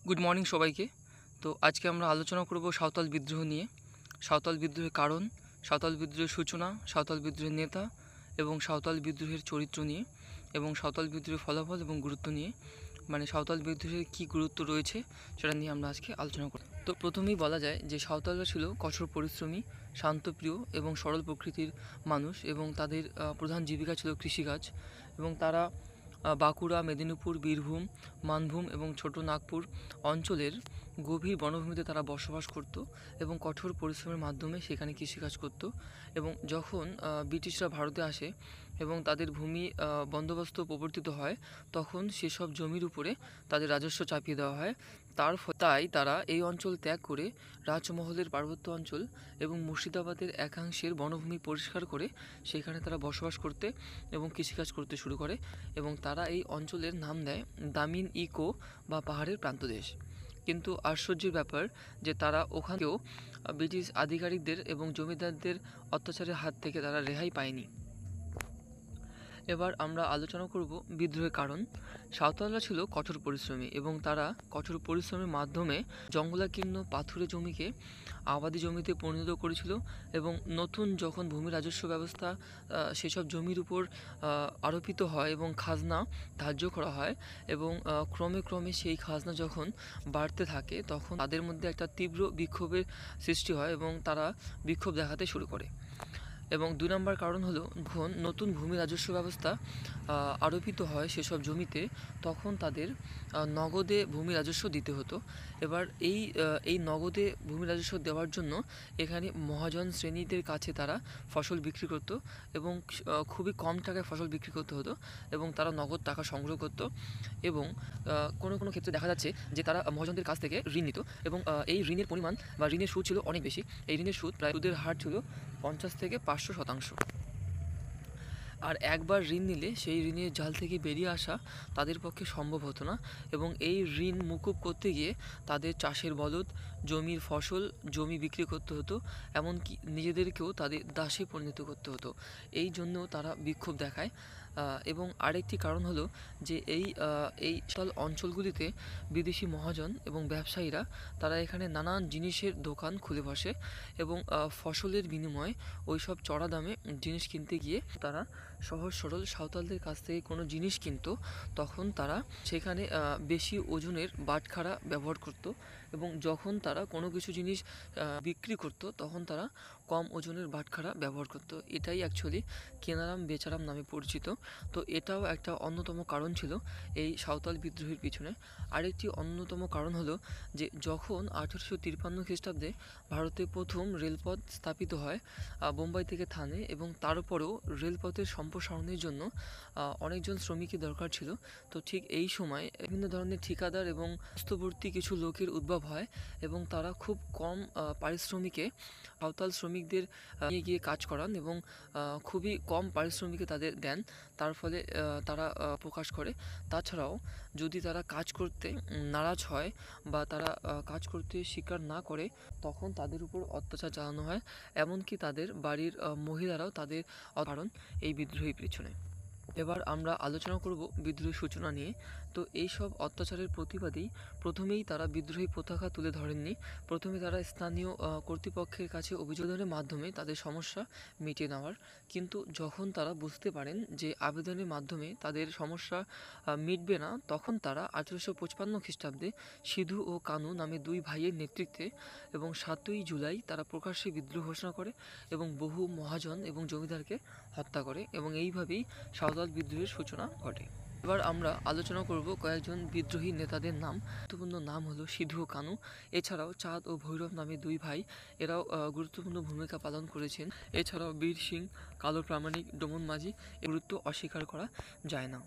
Good morning সবাইকে। তো আজকে আমরা আলোচনা করব সাঁওতাল বিদ্রোহ নিয়ে। সাঁওতাল বিদ্রোহের কারণ, সাঁওতাল বিদ্রোহের সূচনা, সাঁওতাল বিদ্রোহের নেতা এবং সাঁওতাল বিদ্রোহের চরিত্র নিয়ে এবং সাঁওতাল বিদ্রোহের ফলাফল এবং গুরুত্ব নিয়ে, মানে সাঁওতাল বিদ্রোহের কী গুরুত্ব রয়েছে সেটা নিয়ে আমরা আজকে আলোচনা করব। তো প্রথমেই বলা যায় যে সাঁওতালরা ছিল কঠোর পরিশ্রমী, শান্তপ্রিয় এবং সরল প্রকৃতির মানুষ এবং তাদের প্রধান জীবিকা ছিল কৃষিকাজ এবং তারা বাঁকুড়া, মেদিনীপুর, বীরভূম, মানভূম এবং ছোটো নাগপুর অঞ্চলের গভীর বনভূমিতে তারা বসবাস করত এবং কঠোর পরিশ্রমের মাধ্যমে সেখানে কৃষিকাজ করত। এবং যখন ব্রিটিশরা ভারতে আসে এবং তাদের ভূমি বন্দোবস্ত প্রবর্তিত হয়, তখন সেসব জমির উপরে তাদের রাজস্ব চাপিয়ে দেওয়া হয়। তাই তারা এই অঞ্চল ত্যাগ করে রাজমহলের পার্বত্য অঞ্চল এবং মুর্শিদাবাদের একাংশের বনভূমি পরিষ্কার করে সেখানে তারা বসবাস করতে এবং কৃষিকাজ করতে শুরু করে এবং তারা এই অঞ্চলের নাম দেয় দামিন ইকো বা পাহাড়ের প্রান্তদেশ। কিন্তু আশ্চর্যের ব্যাপার যে তারা ওখানেও ব্রিটিশ আধিকারিকদের এবং জমিদারদের অত্যাচারের হাত থেকে তারা রেহাই পায়নি। এবার আমরা আলোচনা করব বিদ্রোহের কারণ। সাঁওতালরা ছিল কঠোর পরিশ্রমী এবং তারা কঠোর পরিশ্রমের মাধ্যমে জঙ্গলাকীর্ণ পাথুরে জমিকে আবাদি জমিতে পরিণত করেছিল এবং নতুন যখন ভূমি রাজস্ব ব্যবস্থা সেসব জমির উপর আরোপিত হয় এবং খাজনা ধার্য করা হয় এবং ক্রমে ক্রমে সেই খাজনা যখন বাড়তে থাকে, তখন তাদের মধ্যে একটা তীব্র বিক্ষোভের সৃষ্টি হয় এবং তারা বিক্ষোভ দেখাতে শুরু করে। এবং 2 নম্বর কারণ হলো, যখন নতুন ভূমি রাজস্ব ব্যবস্থা আরোপিত হয় সেসব জমিতে, তখন তাদের নগদে ভূমি রাজস্ব দিতে হতো। এবার এই নগদে ভূমি রাজস্ব দেওয়ার জন্য এখানে মহাজন শ্রেণীদের কাছে তারা ফসল বিক্রি করত এবং খুবই কম টাকায় ফসল বিক্রি করতে হতো এবং তারা নগদ টাকা সংগ্রহ করত। এবং কোনো কোনো ক্ষেত্রে দেখা যাচ্ছে যে তারা মহাজনদের কাছ থেকে ঋণ নিত এবং এই ঋণের পরিমাণ বা ঋণের সুদ ছিল অনেক বেশি। এই ঋণের সুদ সুদের হার ছিল 50 থেকে 500%। আর একবার ঋণ নিলে সেই ঋণের জাল থেকে বেরিয়ে আসা তাদের পক্ষে সম্ভব হতো না এবং এই ঋণ মুকুব করতে গিয়ে তাদের চাষের বলদ, জমির ফসল, জমি বিক্রি করতে হতো, এমনকি নিজেদেরকেও তাদের দাসে পরিণত করতে হতো। এই জন্য তারা বিক্ষোভ দেখায়। এবং আরেকটি কারণ হলো যে এই অঞ্চলগুলিতে বিদেশি মহাজন এবং ব্যবসায়ীরা তারা এখানে নানান জিনিসের দোকান খুলে বসে এবং ফসলের বিনিময়ে ওই সব চড়া দামে জিনিস কিনতে গিয়ে তারা সহজ সরল সাঁওতালদের কাছ থেকে কোনো জিনিস কিনতো, তখন তারা সেখানে বেশি ওজনের বাটখারা ব্যবহার করত এবং যখন তারা কোনো কিছু জিনিস বিক্রি করত, তখন তারা কম ওজনের বাটখারা ব্যবহার করত। এটাই অ্যাকচুয়ালি কেনারাম বেচারাম নামে পরিচিত। তো এটাও একটা অন্যতম কারণ ছিল এই সাঁওতাল বিদ্রোহের পিছনে। আরেকটি অন্যতম কারণ হলো যে যখন 1853 খ্রিস্টাব্দে ভারতে প্রথম রেলপথ স্থাপিত হয় বোম্বাই থেকে থানে, এবং তারপরেও রেলপথের সম্প্রসারণের জন্য অনেকজন শ্রমিকের দরকার ছিল। তো ঠিক এই সময় বিভিন্ন ধরনের ঠিকাদার এবং হস্তবর্তী কিছু লোকের উদ্ভব হয় এবং তারা খুব কম পারিশ্রমিকে সাঁওতাল শ্রমিকদের নিয়ে গিয়ে কাজ করান এবং খুবই কম পারিশ্রমিকে তাদের দেন। তার ফলে তারা প্রকাশ করে। তাছাড়াও যদি তারা কাজ করতে নারাজ হয় বা তারা কাজ করতে স্বীকার না করে, তখন তাদের উপর অত্যাচার চালানো হয়, এমনকি তাদের বাড়ির মহিলারাও তাদের কারণ এই বিদ্রোহের পেছনে। এবার আমরা আলোচনা করব বিদ্রোহের সূচনা নিয়ে। তো এই সব অত্যাচারের প্রতিবাদেই প্রথমেই তারা বিদ্রোহী পতাকা তুলে ধরেননি। প্রথমে তারা স্থানীয় কর্তৃপক্ষের কাছে অভিযোগের মাধ্যমে তাদের সমস্যা মিটিয়ে নেওয়ার, কিন্তু যখন তারা বুঝতে পারেন যে আবেদনের মাধ্যমে তাদের সমস্যা মিটবে না, তখন তারা 1855 খ্রিস্টাব্দে সিধু ও কানু নামে 2 ভাইয়ের নেতৃত্বে এবং 7ই জুলাই তারা প্রকাশ্যে বিদ্রোহ ঘোষণা করে এবং বহু মহাজন এবং জমিদারকে হত্যা করে এবং এইভাবেই সাঁওতাল বিদ্রোহের সূচনা ঘটে। এবার আমরা আলোচনা করব কয়েকজন বিদ্রোহী নেতাদের নাম। গুরুত্বপূর্ণ নাম হলো সিধু ও কানু। এছাড়াও চাঁদ ও ভৈরব নামে 2 ভাই, এরাও গুরুত্বপূর্ণ ভূমিকা পালন করেছেন। এছাড়াও বীর সিং, কালো প্রামাণিক, ডোমন মাঝি, এর গুরুত্ব অস্বীকার করা যায় না।